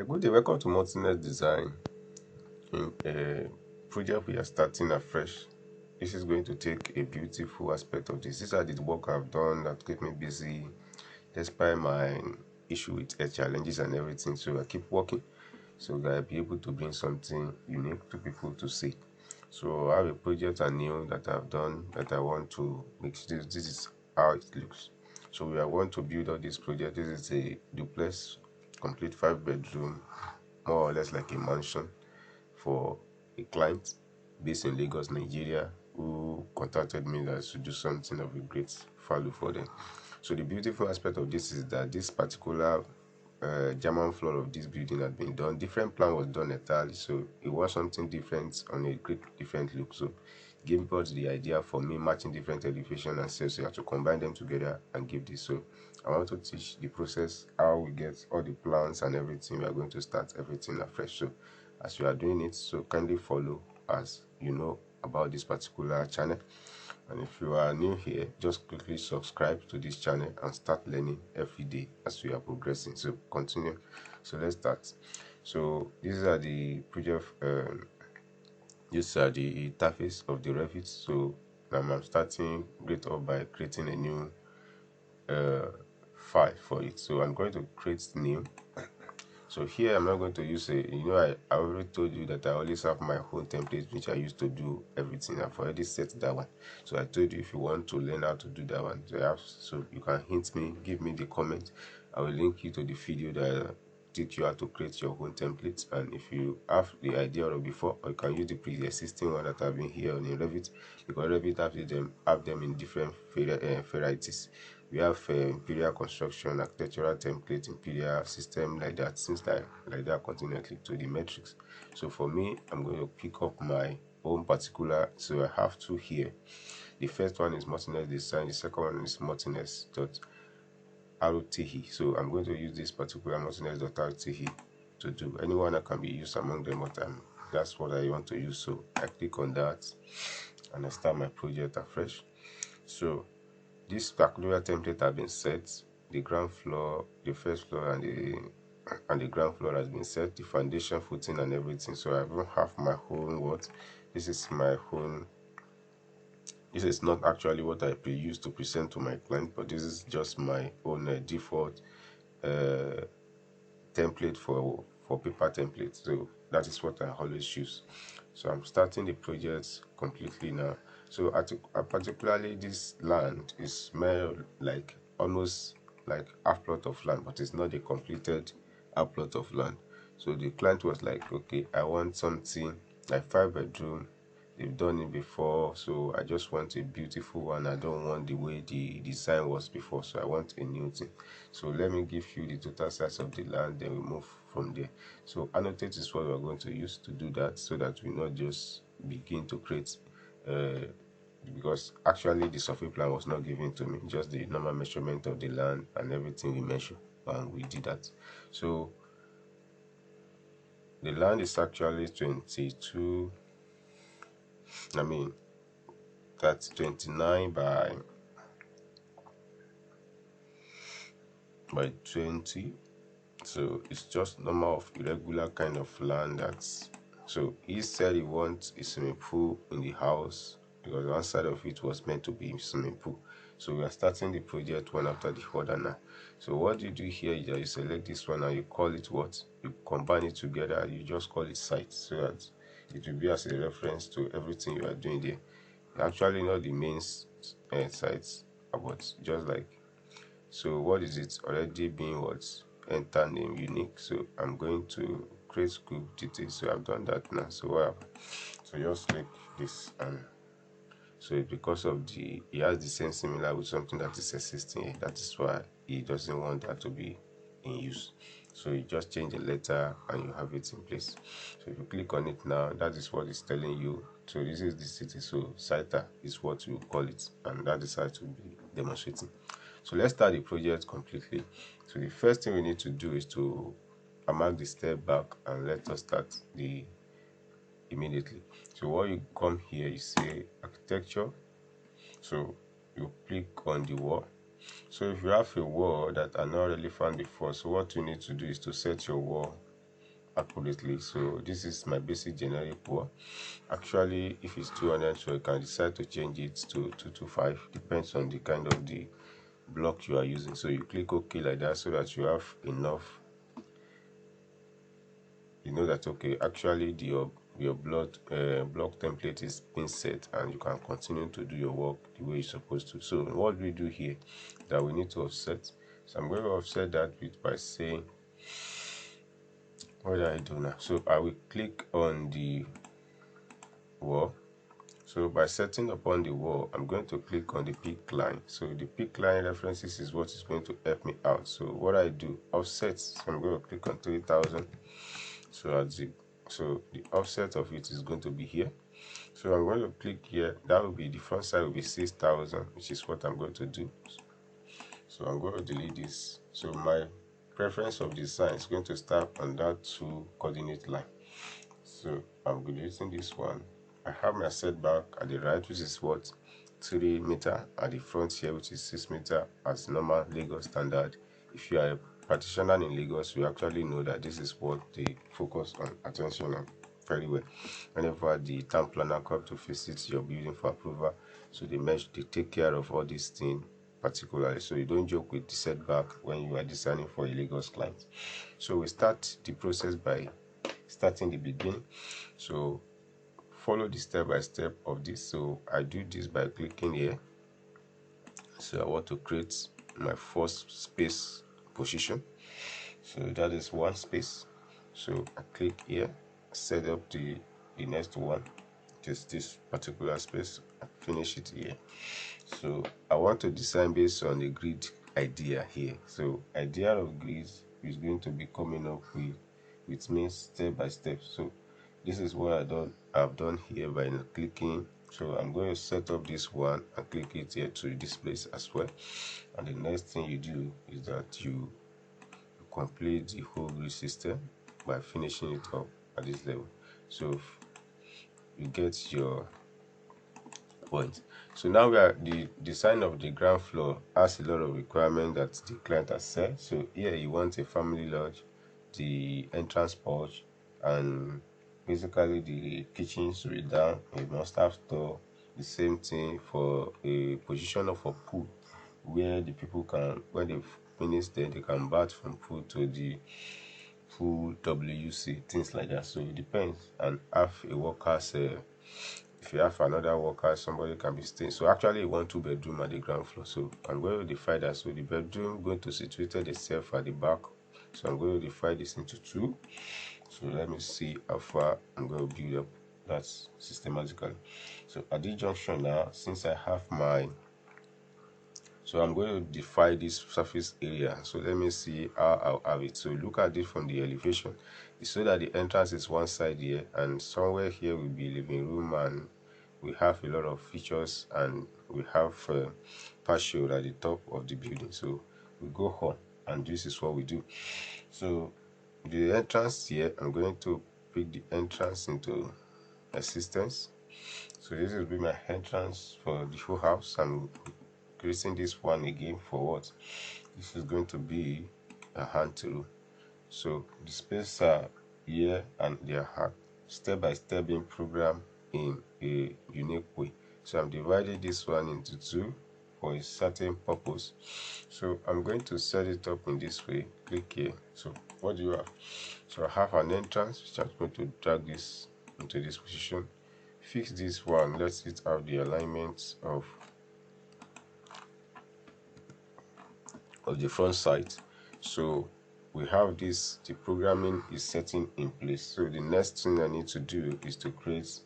Good day, welcome to Multinet Design. In a project we are starting afresh. This is going to take a beautiful aspect of this. These are the work I've done that keep me busy despite my issue with challenges and everything. So I keep working so that I'll be able to bring something unique to people to see. So I have a project anew that I've done that I want to make. This is how it looks. So we are going to build out this project. This is a duplex, complete 5 bedroom, more or less like a mansion for a client based in Lagos, Nigeria, who contacted me that I should do something of a great value for them. So the beautiful aspect of this is that this particular German floor of this building had been done. Different plan was done entirely, so it was something different on a great different look. So gave us the idea for me matching different elevation and sales. So you have to combine them together and give this. So I want to teach the process, how we get all the plans and everything. We are going to start everything afresh. So as you are doing it, so kindly follow as you know about this particular channel. And if you are new here, just quickly subscribe to this channel and start learning every day as we are progressing. So continue. So let's start. So these are the project these are the interface of the Revit. So I'm starting right up by creating a new file for it. So I'm going to create new. So here I'm not going to use I already told you that I always have my own template which I used to do everything. I've already set that one. So I told you if you want to learn how to do that one, so you can hint me, give me the comment. I will link you to the video that teach you how to create your own templates. And if you have the idea of before, or you can use the pre-existing one that have been here on Revit, because Revit have them in different varieties. We have imperial construction, architectural template, imperial system, like that, things like that continuously to the metrics. So for me, I'm going to pick up my own particular. So I have two here. The first one is Martinez Design, the second one is Martinez.rothe. So I'm going to use this particular Martinez.rothe to do anyone that can be used among them, but that's what I want to use. So I click on that and I start my project afresh. So this particular template has been set. The ground floor, the first floor, and the ground floor has been set. The foundation, footing, and everything. So I don't have my own what. This is my own. This is not actually what I used to present to my client, but this is just my own default template for paper template. So that is what I always use. So I'm starting the project completely now. So particularly this land is more like almost like half plot of land, but it's not a completed half plot of land. So the client was like, okay, I want something like 5 bedroom. They've done it before, so I just want a beautiful one. I don't want the way the design was before, so I want a new thing. So let me give you the total size of the land, then we move from there. So annotate is what we're going to use to do that, so that we not just begin to create because actually the survey plan was not given to me, just the normal measurement of the land and everything we measured, and we did that. So the land is actually 22, I mean that's 29 by 20. So it's just normal of irregular kind of land. That's so he said he wants a swimming pool in the house because one side of it was meant to be swimming pool. So we are starting the project one after the other now. So what you do here is that you select this one and you call it what? You combine it together, you just call it site, so that it will be as a reference to everything you are doing there. Actually not the main sites, but just like, so what is it already being what enter name unique. So I'm going to create scope details. So I've done that now. So what happened? So just click this, and so it's because of it has the same similar with something that is existing here. That is why he doesn't want that to be in use. So you just change the letter and you have it in place. So if you click on it now, that is what it's telling you. So this is the city. So Sita is what you call it, and that is how to be demonstrating. So let's start the project completely. So the first thing we need to do is to mark the step back and let us start the immediately. So what you come here, you say architecture. So you click on the wall. So if you have a wall that are not really found before, so what you need to do is to set your wall accurately. So this is my basic generic wall. Actually, if it's 200, so you can decide to change it to 225, depends on the kind of the block you are using. So you click OK like that, so that you have enough. You know that okay, actually your block template is being set, and you can continue to do your work the way you're supposed to. So what we do here, that we need to offset. So I'm going to offset that with by saying, what do I do now? So I will click on the wall. So by setting upon the wall, I'm going to click on the peak line. So the peak line references is what is going to help me out. So what I do, offset. So I'm going to click on 3000. So the offset of it is going to be here. So I'm going to click here. That will be the front side will be 6000, which is what I'm going to do. So I'm going to delete this. So my preference of design is going to start on that 2 coordinate line. So I'm deleting this one. I have my setback at the right, which is what, 3 meter, at the front here, which is 6 meter as normal Lagos standard. If you are a practitioner in Lagos, you actually know that this is what they focus on attention on very well. Whenever the town planner comes to visit your building for approval, so they take care of all these things particularly. So you don't joke with the setback when you are designing for a Lagos client. So we start the process by starting the beginning. So follow the step by step of this. So I do this by clicking here. So I want to create my first space position. So that is 1 space. So I click here, set up the next one, just this particular space. I finish it here. So I want to design based on the grid idea here. So idea of grid is going to be coming up with me step by step. So this is what I've done here by clicking. So I'm going to set up this one and click it here to this place as well. And the next thing you do is that you complete the whole grid system by finishing it up at this level. So you get your point. So now the design of the ground floor has a lot of requirements that the client has set. So here you want a family lodge, the entrance porch, and basically the kitchen should be down, a must-have store. The same thing for a position of a pool, where the people can, when they finish there, they can bath from pool to the pool WC, things like that. So it depends, and have a workers. If you have another worker, somebody can be staying. So actually you want 2 bedroom at the ground floor. So I'm going to divide that. So the bedroom going to situated itself at the back. So I'm going to divide this into 2. So let me see how far I'm going to build up that systematically. So at this junction now, since I have my, so I'm going to define this surface area. So let me see how I'll have it. So look at it from the elevation. It's so that the entrance is one side here, and somewhere here will be living room, and we have a lot of features, and we have patio at the top of the building. So we go on, and this is what we do. So the entrance here, I'm going to pick the entrance into assistance. So this will be my entrance for the whole house. I'm creating this one again for what? This is going to be a hand tool. So the space are here, and they are step by step being programmed in a unique way. So I'm dividing this one into 2 for a certain purpose. So I'm going to set it up in this way. Click here. So what do you have? So I have an entrance, which I'm going to drag this into this position. Fix this one. Let it have the alignment of the front side. So we have this, the programming is setting in place. So the next thing I need to do is to create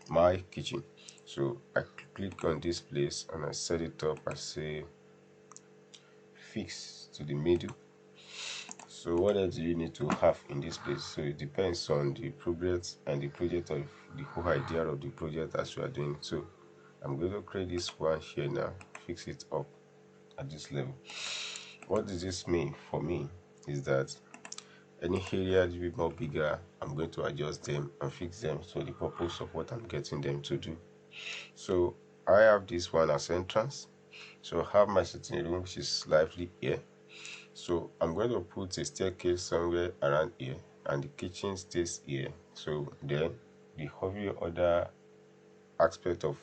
my kitchen. So I click on this place and I set it up. I say fix to the middle. So what else do you need to have in this place? So it depends on the progress and the project of the whole idea of the project as you are doing. So I'm going to create this one here now, fix it up at this level. What does this mean for me is that any area to be more bigger, I'm going to adjust them and fix them so the purpose of what I'm getting them to do. So I have this one as entrance. So I have my sitting room, which is slightly here. So I'm going to put a staircase somewhere around here, and the kitchen stays here. So then the every other aspect of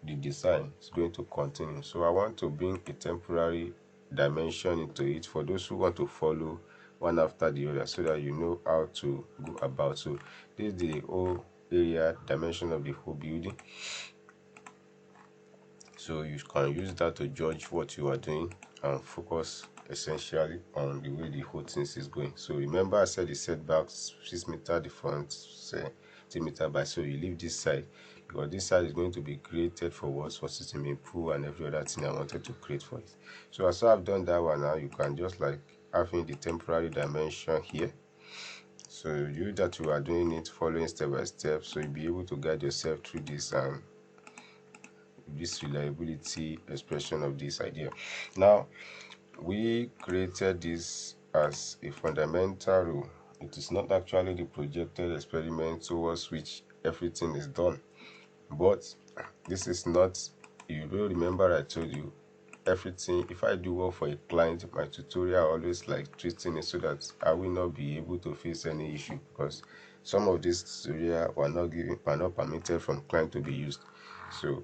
the design is going to continue. So I want to bring a temporary dimension into it for those who want to follow one after the other, so that you know how to go about. So this is the whole area dimension of the whole building. So you can use that to judge what you are doing and focus essentially on the way the whole thing is going. So remember, I said the setbacks 6 meters, the front 10 meters by. So you leave this side because this side is going to be created for what, for swimming pool and every other thing I wanted to create for it. So as I've done that one, now you can just like having the temporary dimension here. So you that you are doing it following step by step, so you'll be able to guide yourself through this this reliability expression of this idea. Now we created this as a fundamental rule. It is not actually the projected experiment towards which everything is done, but this is not, you will remember I told you everything. If I do work for a client, my tutorial always like treating it so that I will not be able to face any issue, because some of these tutorial were not permitted from client to be used. So,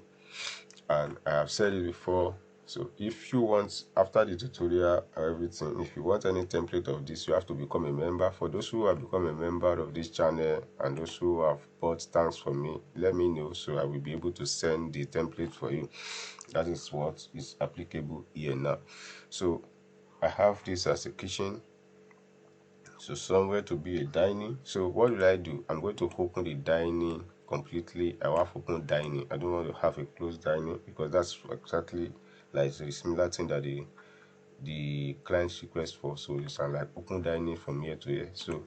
and I have said it before, so if you want, after the tutorial or everything, if you want any template of this, you have to become a member. For those who have become a member of this channel and those who have bought thanks from me, let me know so I will be able to send the template for you. That is what is applicable here now. So I have this as a kitchen, so somewhere to be a dining. So what will I do? I'm going to open the dining completely. I will have open dining. I don't want to have a closed dining, because that's exactly like a similar thing that the clients request for. So it's like open dining from here to here. So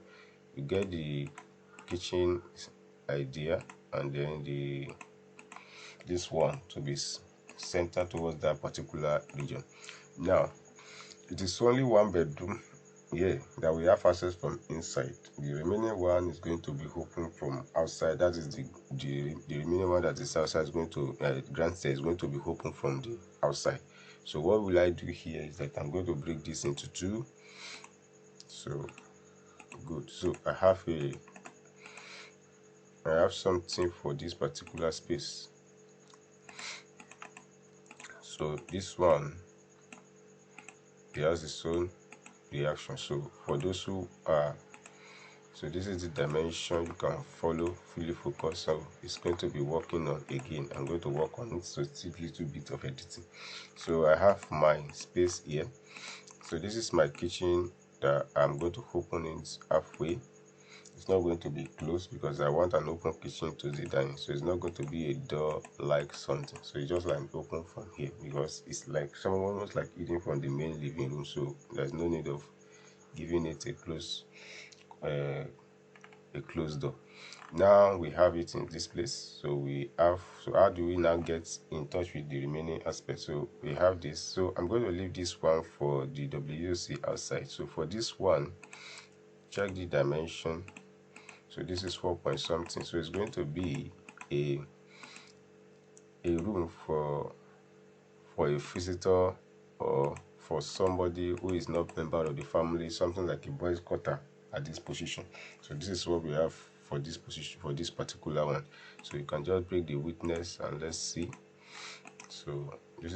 you get the kitchen idea, and then this one to be centered towards that particular region. Now it is only one bedroom here that we have access from inside. The remaining one is going to be open from outside. That is the remaining one that is outside is going to grand stair is going to be open from the outside. So what will I do here is that I'm going to break this into two. So good. So I have something for this particular space. So this one, it has its own reaction. So for those who are, so this is the dimension you can follow, fully focus. So it's going to be working on again. I'm going to work on it, so it's a little bit of editing. So I have my space here. So this is my kitchen that I'm going to open it halfway. It's not going to be closed because I want an open kitchen to the dining. So it's not going to be a door like something. So it's just like open from here, because it's like someone was like eating from the main living room. So there's no need of giving it a closed door. Now we have it in this place. So how do we now get in touch with the remaining aspects? So we have this. So I'm going to leave this one for the WC outside. So for this one, check the dimension. So this is 4 point something. So it's going to be a room for a visitor, or for somebody who is not member of the family, something like a boys quarter at this position. So this is what we have for this position, for this particular one. So you can just break the witness and let's see. So this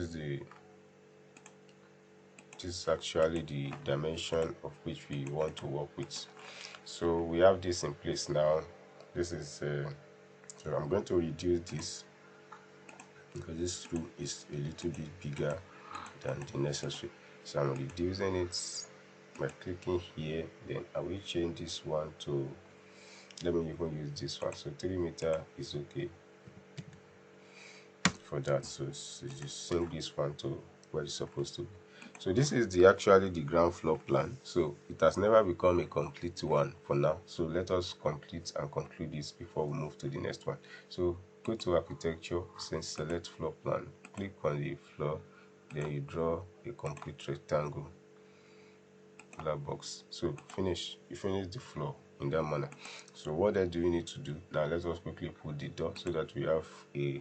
is actually the dimension of which we want to work with. So we have this in place now. This is so I'm going to reduce this because this room is a little bit bigger than the necessary. So I'm reducing it by clicking here. Then I will change this one to, let me even use this one. So 3 meters is okay for that. So just sync this one to where it's supposed to be. So this is actually the ground floor plan. So it has never become a complete one for now. So let us complete and conclude this before we move to the next one. So go to architecture, since select floor plan, click on the floor, then you draw a complete rectangle box. So you finish the floor in that manner. So what else do we need to do now? Let us quickly put the door so that we have a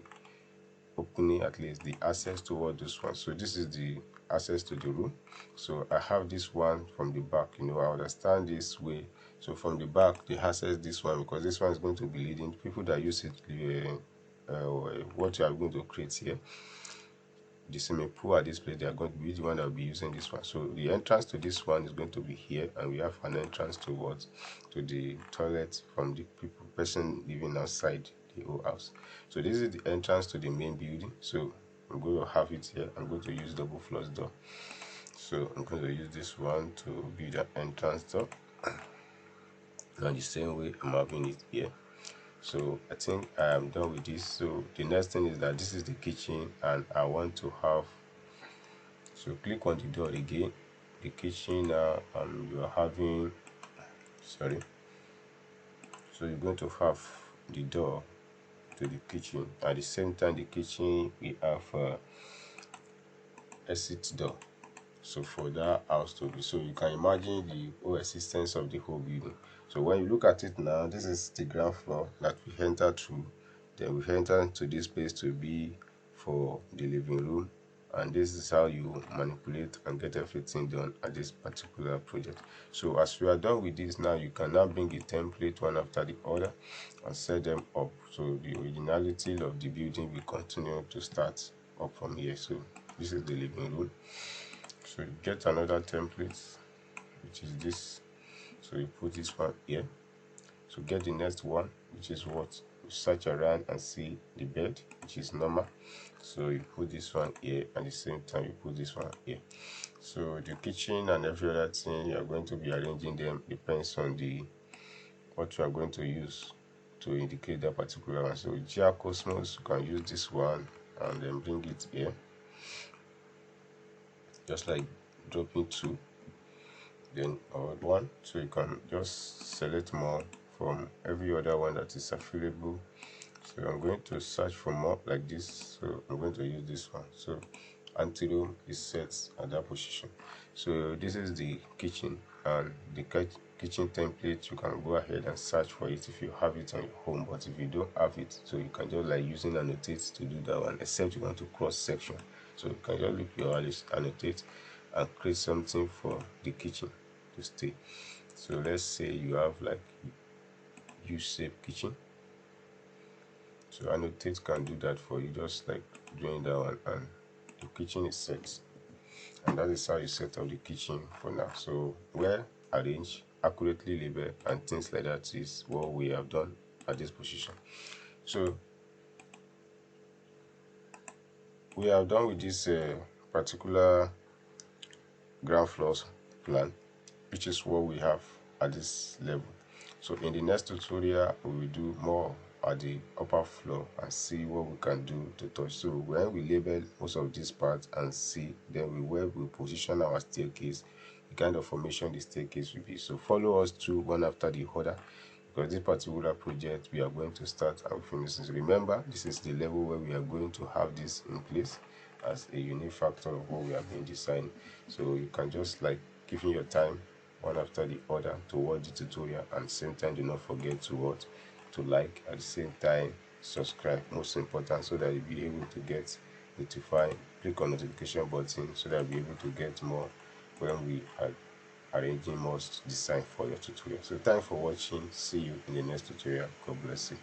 opening, at least the access toward this one. So this is the access to the room. So I have this one from the back. I understand this way. So from the back they access this one, because this one is going to be leading people that use it. What you are going to create here, the swimming pool at this place, they are going to be the one that will be using this one. So the entrance to this one is going to be here, and we have an entrance towards to the toilet from the person living outside the whole house. So this is the entrance to the main building. So I'm going to have it here. I'm going to use double flush door. So I'm going to use this one to be the entrance door, and the same way I'm having it here. So I think I am done with this. So the next thing is that this is the kitchen, and I want to have, so click on the door again, the kitchen now, and you are having, sorry, so you're going to have the door to the kitchen. At the same time, the kitchen, we have exit door, so for that house to be, so you can imagine the whole existence of the whole building. So when you look at it now, this is the ground floor that we enter through. Then we enter into this place to be for the living room, and this is how you manipulate and get everything done at this particular project. So as we are done with this now, you can now bring a template one after the other and set them up, so the originality of the building will continue to start up from here. So this is the living room. So you get another template, which is this. So you put this one here. So get the next one, which is what you search around and see the bed, which is normal. So you put this one here, and at the same time you put this one here. So the kitchen and every other thing, you are going to be arranging them depends on the what you are going to use to indicate that particular one. So GR Cosmos, you can use this one and then bring it here, just like dropping two, then or one. So you can just select more from every other one that is available. So I'm going to search for more like this. So I'm going to use this one. So anti-room is set at that position. So this is the kitchen, and the kitchen template, you can go ahead and search for it if you have it on your home. But if you don't have it, so you can just like using annotate to do that one, except you want to cross section. So you can just look your annotate and create something for the kitchen to stay. So let's say you have like U-shape kitchen. So annotate can do that for you, just like doing that one, and the kitchen is set. And that is how you set up the kitchen for now. So well arranged, accurately labeled, and things like that is what we have done at this position. So we are done with this particular ground floors plan, which is what we have at this level. So in the next tutorial, we will do more at the upper floor and see what we can do to touch. So when we label most of these parts and see, then where we position our staircase, the kind of formation the staircase will be. So follow us through one after the other, because this particular project we are going to start and finish. Remember, this is the level where we are going to have this in place as a unique factor of what we have been designing. So you can just like giving your time one after the other to watch the tutorial, and same time do not forget to watch, to like, at the same time subscribe, most important, so that you'll be able to get notified. Click on notification button so that you'll be able to get more when we are arranging more design for your tutorial. So thanks for watching. See you in the next tutorial. God bless you.